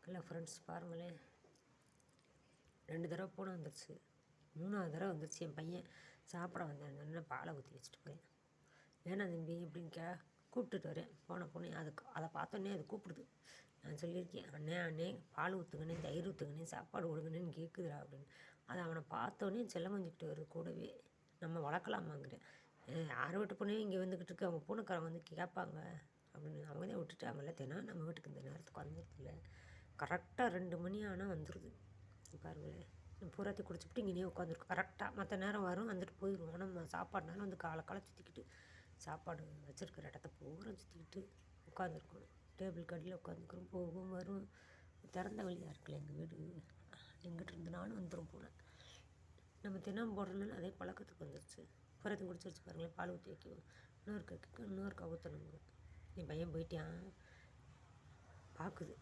Hello friends, பாருங்களேன், 2 தடவை பூனை வந்துருச்சு. 3வது தடவை வந்துருச்சு. என் பையன் சாப்பிட வந்தேன், பாலை ஊற்றி வச்சுட்டு போகிறேன். வேணாம் தம்பி அப்படின்னு கூப்பிட்டுட்டு வரேன். பூனை அதை பார்த்தோன்னே அது கூப்பிடுது. நான் சொல்லியிருக்கேன், அண்ணே அண்ணே பால் ஊற்றுங்கண்ணே, தயிர் ஊற்றுங்கண்ணே, சாப்பாடு கொடுங்கண்ணேன்னு கேட்குதுடா அப்படின்னு. அதை அவனை பார்த்தோன்னே செல்லம் கொஞ்சிக்கிட்டு வருது கூடவே. நம்ம வளர்க்கலாமாங்கிறேன். யார் வீட்டு பூனையும் இங்கே வந்துக்கிட்டு இருக்கு, அவங்க பூனைக்காரங்க வந்து கேட்பாங்க அப்படின்னு. அவங்க தான் விட்டுட்டாங்கல்ல, தினம் நம்ம வீட்டுக்கு இந்த நேரத்துக்கு வந்துடுதுல்ல. கரெக்டாக 2 மணி ஆனால் வந்துடுது. பாருங்களேன், பூராத்தி குடிச்சுப்பிட்டு இங்கேயே உட்காந்துருக்கு. கரெக்டாக மற்ற நேரம் வரும், வந்துட்டு போயிடுவோம். நம்ம சாப்பாடுனாலும் வந்து காலை சுற்றிக்கிட்டு சாப்பாடு வச்சுருக்கிற இடத்த பூரா சுற்றிக்கிட்டு உட்காந்துருக்கணும். டேபிள் கடியில் உட்காந்துக்கிறோம், போகும் வரும். திறந்த வழியாக இருக்குல்ல எங்கள் வீடு, எங்கிட்ட இருந்தனாலும் வந்துடும் பூனை. நம்ம தினம் போடுறதுனால அதே பழக்கத்துக்கு வந்துடுச்சு. பூராத்தி குடிச்சிருச்சு. பாருங்களேன், பால் ஊற்றி வைக்கும், இன்னொரு ஊற்றணுங்க. என் பையன் போயிட்டான், பார்க்குது.